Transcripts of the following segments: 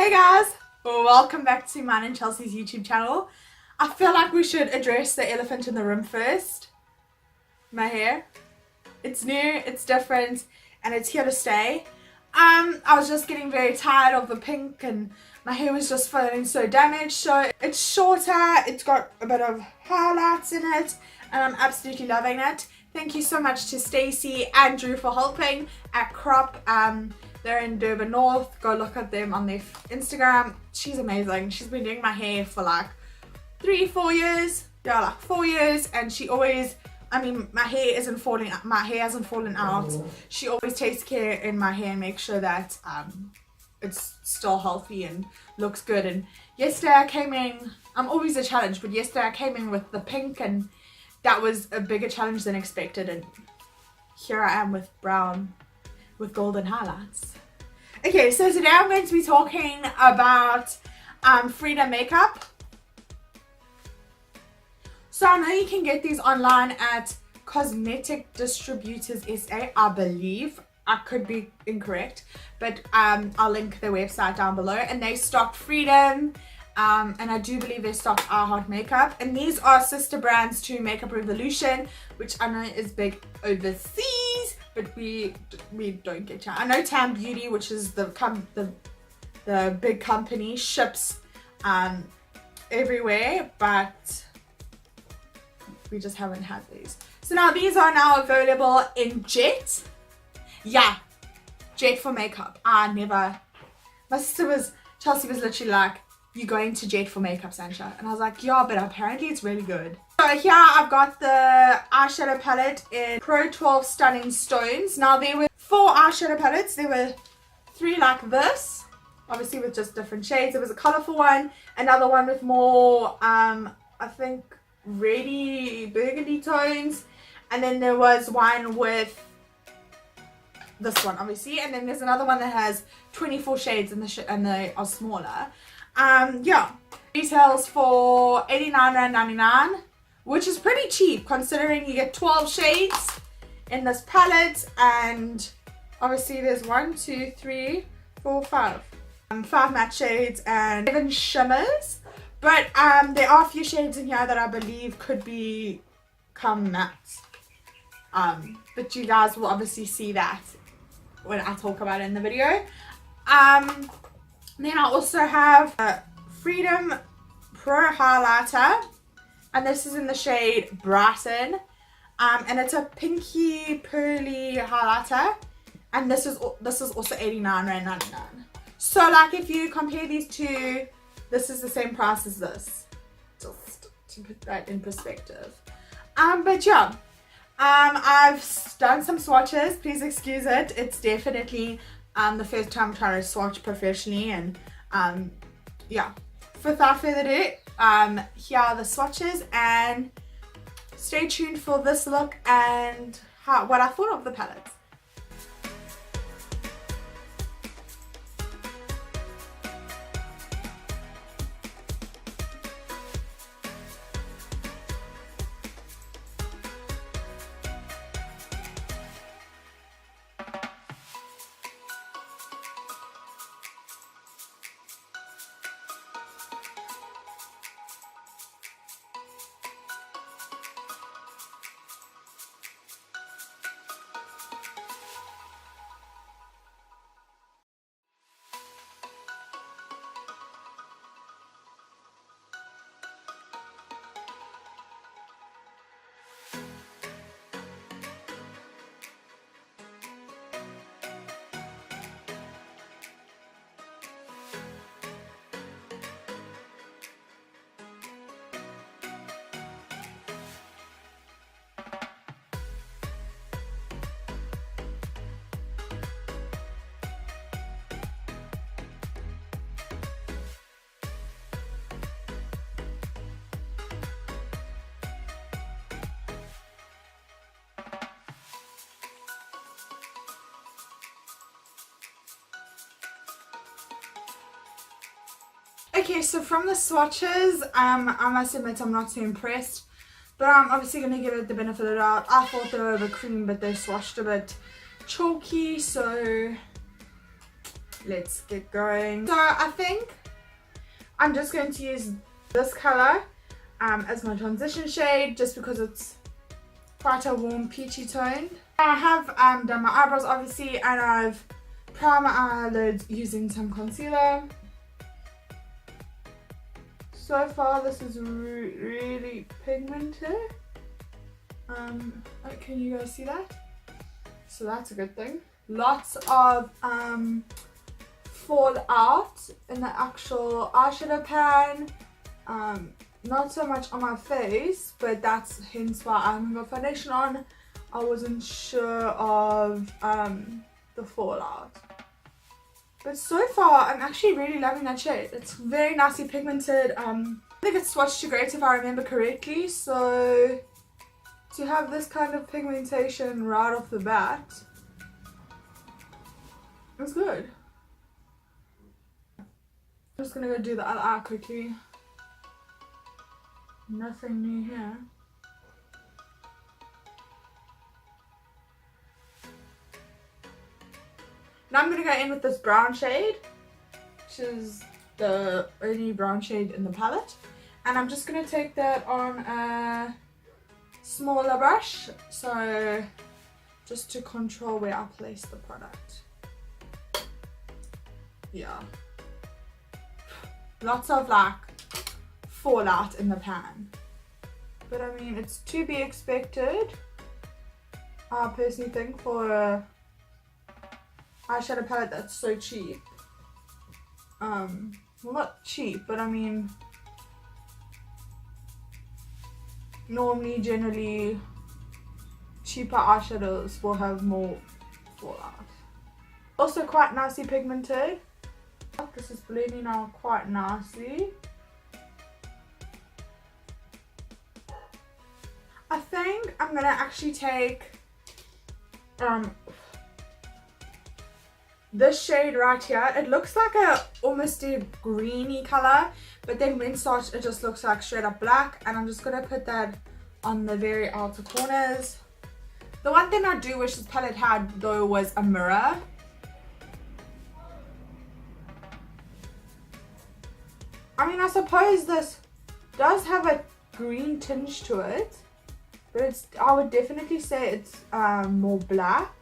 Hey guys, welcome back to mine and Chelsea's YouTube channel. I feel like we should address the elephant in the room first. My hair. It's new, it's different, and it's here to stay. I was just getting very tired of the pink and my hair was just feeling so damaged. So it's shorter, it's got a bit of highlights in it, and I'm absolutely loving it. Thank you so much to Stacey and Drew for helping at Crop. They're in Durban North. Go look at them on their Instagram. She's amazing. She's been doing my hair for like 3-4 years. Yeah, like 4 years, and she always, I mean, my hair hasn't fallen out. She always takes care in my hair and makes sure that it's still healthy and looks good. And yesterday I came in, I'm always a challenge, but yesterday I came in with the pink, and that was a bigger challenge than expected, and here I am with brown with golden highlights. Okay, so today I'm going to be talking about Freedom makeup. So I know you can get these online at Cosmetic Distributors SA, I believe. I could be incorrect, but I'll link their website down below. And they stock Freedom, and I do believe they stock I Heart Makeup. And these are sister brands to Makeup Revolution, which I know is big overseas, but we don't get to. I know Tam Beauty, which is the big company, ships everywhere, but we just haven't had these. So now these are now available in Jet. Yeah, Jet for makeup. Chelsea was literally like, "You going to Jet for makeup, Sanchia?" And I was like, yeah, but apparently it's really good. So here I've got the eyeshadow palette in Pro 12 Stunning Stones. Now there were 4 eyeshadow palettes. There were 3 like this, obviously with just different shades. There was a colorful one, another one with more, I think, reddy burgundy tones, and then there was one with this one, obviously, and then there's another one that has 24 shades and they are smaller. Yeah, retails for R89.99, which is pretty cheap considering you get 12 shades in this palette, and obviously there's 5 matte shades and 7 shimmers. But there are a few shades in here that I believe could become matte. But you guys will obviously see that when I talk about it in the video. Then I also have a Freedom Pro Highlighter, and this is in the shade Brighten. And it's a pinky pearly highlighter, and this is also R89.99. So like if you compare these two, this is the same price as this, just to put that in perspective. But yeah, I've done some swatches. Please excuse it. It's definitely the first time trying to swatch professionally, and yeah. Without further ado, here are the swatches, and stay tuned for this look and what I thought of the palettes. Okay, so from the swatches, I must admit I'm not too impressed, but I'm obviously going to give it the benefit of the doubt. I thought they were over cream, but they swatched a bit chalky, so let's get going. So I think I'm just going to use this color as my transition shade, just because it's quite a warm peachy tone. I have done my eyebrows obviously, and I've primed my eyelids using some concealer. So far this is really pigmented. Can you guys see that? So that's a good thing. Lots of fallout in the actual eyeshadow pan. Not so much on my face, but that's hence why I haven't got foundation on. I wasn't sure of the fallout. But so far, I'm actually really loving that shade. It's very nicely pigmented. I think it's swatched to great if I remember correctly. So to have this kind of pigmentation right off the bat, it's good. I'm just gonna go do the other eye quickly. Nothing new here. Now I'm going to go in with this brown shade, which is the only brown shade in the palette. And I'm just going to take that on a smaller brush, so just to control where I place the product. Yeah. Lots of like fallout in the pan. But I mean, it's to be expected, I personally think, for a eyeshadow palette that's so cheap. Well, not cheap, but I mean, normally, generally, cheaper eyeshadows will have more fallout. Also quite nicely pigmented. This is blending out quite nicely. I think I'm gonna actually take this shade right here. It looks like almost a greeny color, but then when swatched it just looks like straight up black, and I'm just gonna put that on the very outer corners. The one thing I do wish this palette had though was a mirror. I mean, I suppose this does have a green tinge to it, but I would definitely say it's more black.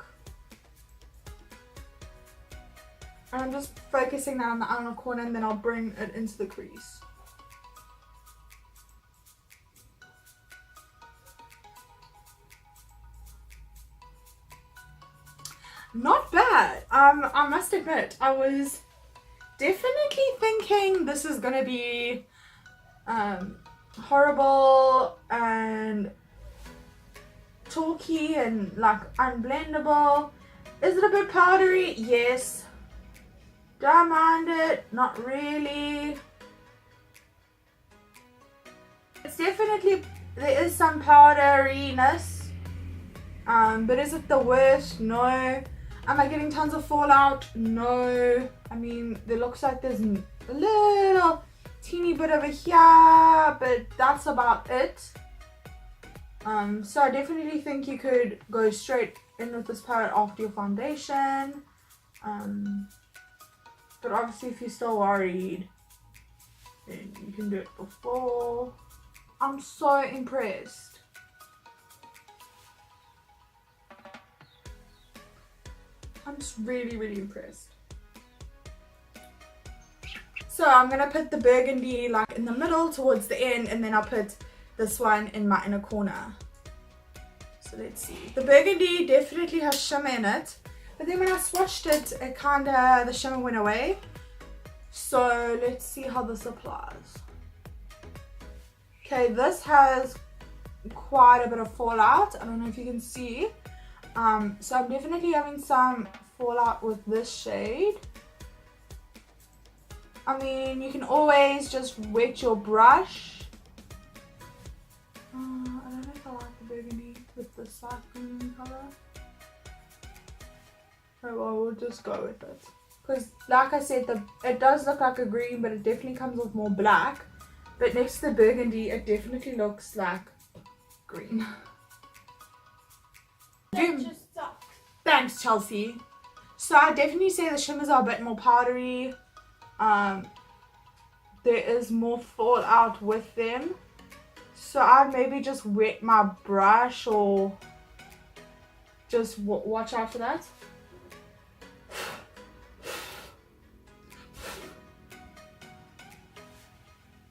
And I'm just focusing that on the outer corner, and then I'll bring it into the crease. Not bad. I must admit, I was definitely thinking this is gonna be horrible and chalky and like unblendable. Is it a bit powdery? Yes. Do I mind it? Not really. It's definitely, there is some powderiness. But is it the worst? No. Am I getting tons of fallout? No. I mean, there looks like there's a little teeny bit over here, but that's about it. So I definitely think you could go straight in with this palette after your foundation. But obviously if you're still worried, then you can do it before. I'm so impressed. I'm just really impressed. So I'm going to put the burgundy like in the middle towards the end, and then I'll put this one in my inner corner. So let's see. The burgundy definitely has shimmer in it. But then when I swatched it, the shimmer went away. So let's see how this applies. Okay, this has quite a bit of fallout. I don't know if you can see. So I'm definitely having some fallout with this shade. I mean, you can always just wet your brush. I don't know if I like the burgundy with the dark green color. Oh well, we'll just go with it. Because like I said, it does look like a green, but it definitely comes off more black. But next to the burgundy, it definitely looks like green. Thanks, Chelsea. So I definitely say the shimmers are a bit more powdery. There is more fallout with them. So I'd maybe just wet my brush or just watch out for that.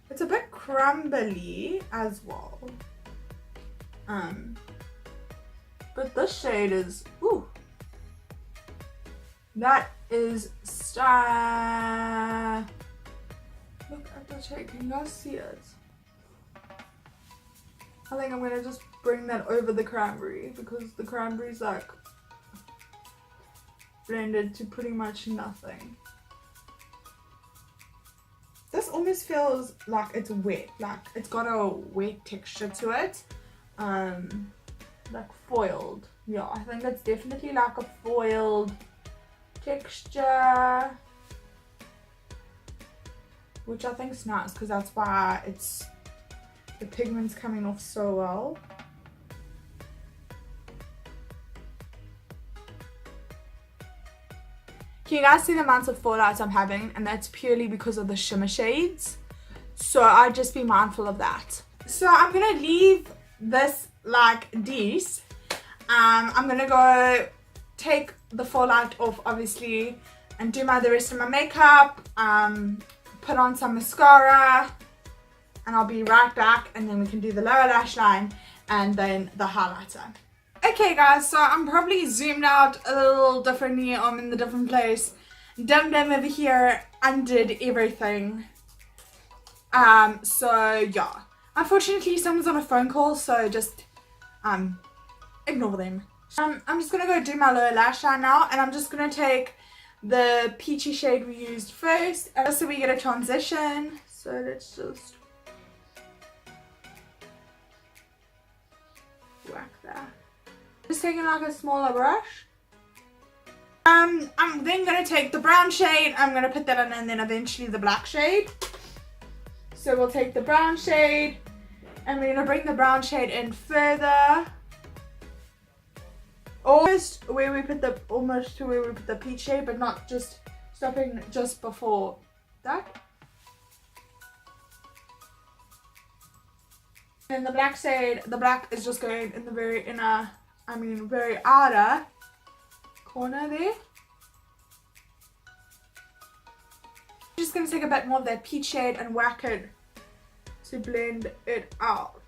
It's a bit crumbly as well. But this shade is, ooh. That is look at the shade, can you guys see it? I think I'm gonna just bring that over the cranberry because the cranberry's like blended to pretty much nothing. This almost feels like it's wet, like it's got a wet texture to it. Like foiled. Yeah, I think it's definitely like a foiled texture, which I think is nice because that's why the pigment's coming off so well. Can you guys see the amount of fallout I'm having? And that's purely because of the shimmer shades. So I'd just be mindful of that. So I'm gonna leave this like this. I'm gonna go take the fallout off obviously and do the rest of my makeup, put on some mascara, and I'll be right back, and then we can do the lower lash line and then the highlighter. Okay guys, so I'm probably zoomed out a little differently. I'm in the different place. Dum over here undid everything. So yeah. Unfortunately someone's on a phone call, so just ignore them. I'm just gonna go do my lower lash line now, and I'm just gonna take the peachy shade we used first, so we get a transition. So let's just whack that. Just taking like a smaller brush. I'm then gonna take the brown shade, I'm gonna put that on, and then eventually the black shade. So we'll take the brown shade and we're gonna bring the brown shade in further. Almost to where we put the peach shade, but not just stopping just before that. And the black shade, the black is just going in the very inner, very outer corner there. I'm just gonna take a bit more of that peach shade and whack it to blend it out.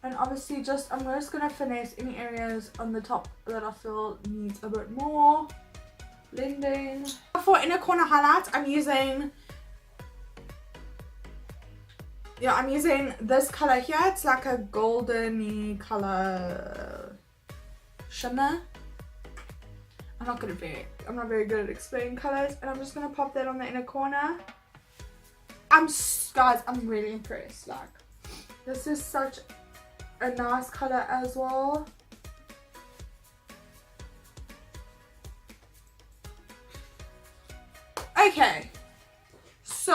And obviously I'm just gonna finesse any areas on the top that I feel needs a bit more blending. For inner corner highlights, I'm using this color here. It's like a golden-y color shimmer. I'm not very good at explaining colors, and I'm just gonna pop that on the inner corner. Guys, I'm really impressed. Like, this is such a nice color as well. Okay, so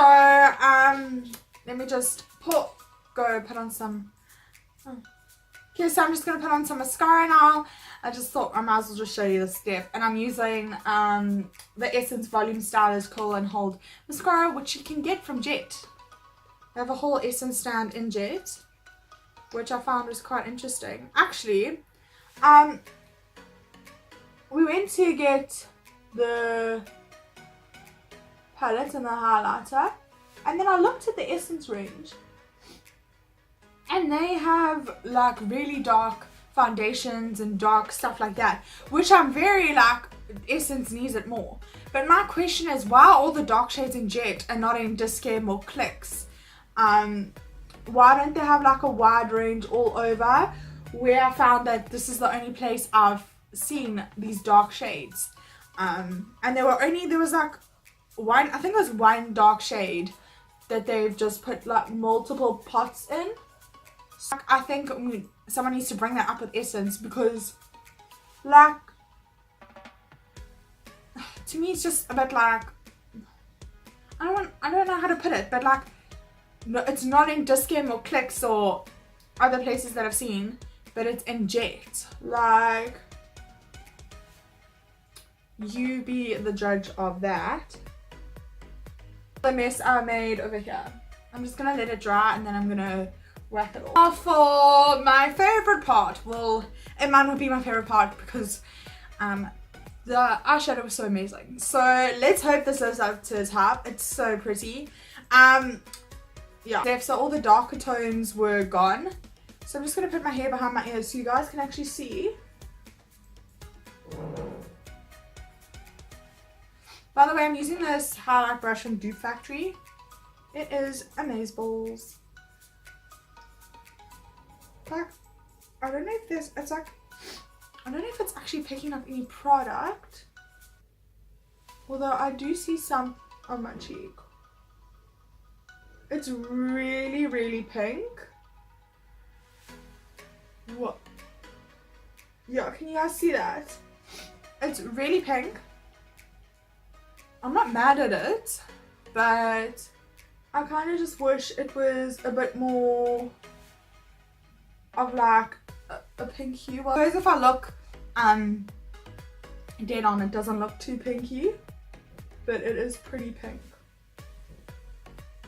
let me just put on some. Okay, so I'm just gonna put on some mascara now. I just thought I might as well just show you the step, and I'm using the Essence Volume Stylist Curl and Hold mascara, which you can get from Jet. They have a whole Essence stand in Jet, which I found was quite interesting. Actually, we went to get the palette and the highlighter, and then I looked at the Essence range, and they have like really dark foundations and dark stuff like that, which I'm very like, Essence needs it more. But my question is, why are all the dark shades in Jet and not in Discam or Clicks? Why don't they have like a wide range all over, where I found that this is the only place I've seen these dark shades. And there was like one, I think it was one dark shade that they've just put like multiple pots in. So I think someone needs to bring that up with Essence, because like, to me it's just a bit like, I don't know how to put it, but like, no, it's not in Discam or Clicks or other places that I've seen. but it's in jet. Like, you be the judge of that. The mess I made over here. I'm just gonna let it dry and then I'm gonna whack it off. Now for my favorite part, well, it might not be my favorite part because the eyeshadow was so amazing. So let's hope this lives up to its hype. It's so pretty. Yeah, so all the darker tones were gone. So I'm just gonna put my hair behind my ears so you guys can actually see. By the way, I'm using this highlight brush from Dupe Factory. It is amazeballs. Like, I don't know if there's, it's like, I don't know if it's actually picking up any product. Although I do see some on my cheek. It's really, really pink. What? Yeah, can you guys see that? It's really pink. I'm not mad at it, but I kind of just wish it was a bit more of like a pink hue. Well, I suppose if I look dead on, it doesn't look too pinky, but it is pretty pink.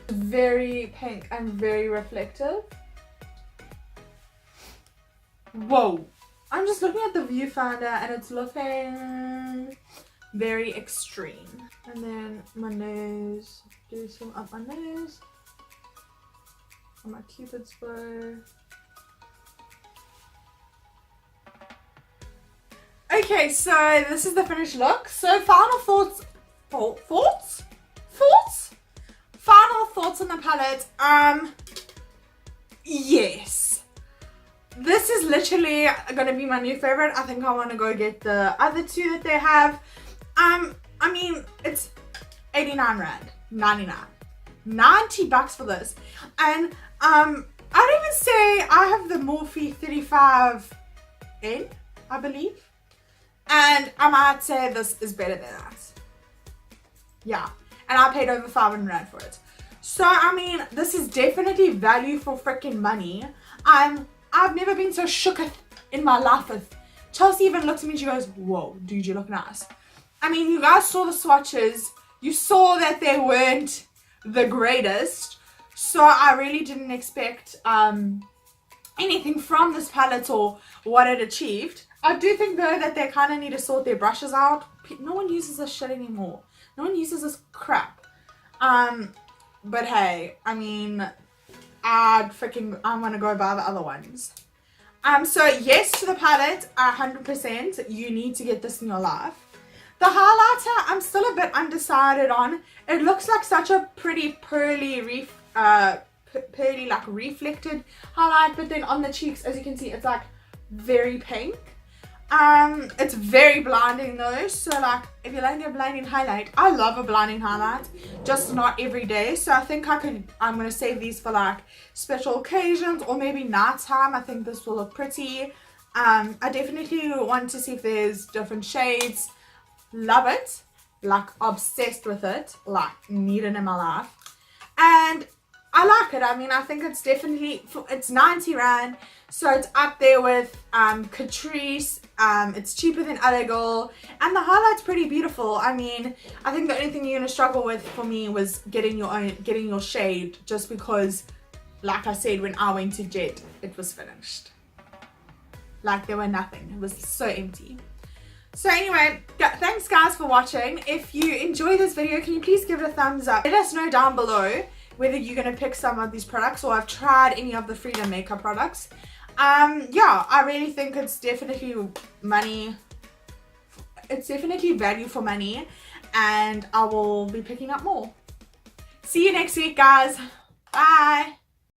Very pink and very reflective. Whoa! I'm just looking at the viewfinder and it's looking very extreme. And then my nose, do some up my nose, on my Cupid's bow. Okay, so this is the finished look. So final thoughts, final thoughts on the palette. Yes, this is literally gonna be my new favorite. I think I want to go get the other two that they have. I mean, it's 89 rand, 99, 90 bucks for this. And I'd even say I have the Morphe 35N, I believe. And I might say this is better than that. Yeah, and I paid over 500 rand for it. So, I mean, this is definitely value for freaking money. I've never been so shook in my life with. Chelsea even looked at me and she goes, whoa, dude, you look nice. I mean, you guys saw the swatches. You saw that they weren't the greatest. So I really didn't expect anything from this palette or what it achieved. I do think though that they kind of need to sort their brushes out. No one uses this shit anymore. No one uses this crap. But hey, I mean, I want to go buy the other ones. So yes to the palette, 100%. You need to get this in your life. The highlighter, I'm still a bit undecided on. It looks like such a pretty pearly, like reflected highlight, but then on the cheeks, as you can see, it's like very pink. It's very blinding though, so like if you like a blinding highlight, I love a blinding highlight, just not every day. So I think I'm gonna save these for like special occasions or maybe nighttime. I think this will look pretty. I definitely want to see if there's different shades. Love it, like obsessed with it, like need it in my life, and I like it. I mean, I think it's definitely, it's 90 rand, so it's up there with Catrice. It's cheaper than Other Girl, and the highlight's pretty beautiful. I mean, I think the only thing you're gonna struggle with for me was getting your shade, just because, like I said, when I went to Jet, it was finished. Like there were nothing. It was so empty. So anyway, thanks guys for watching. If you enjoyed this video, can you please give it a thumbs up? Let us know down below whether you're going to pick some of these products or have tried any of the Freedom makeup products. Yeah, I really think it's definitely money. It's definitely value for money, and I will be picking up more. See you next week, guys. Bye.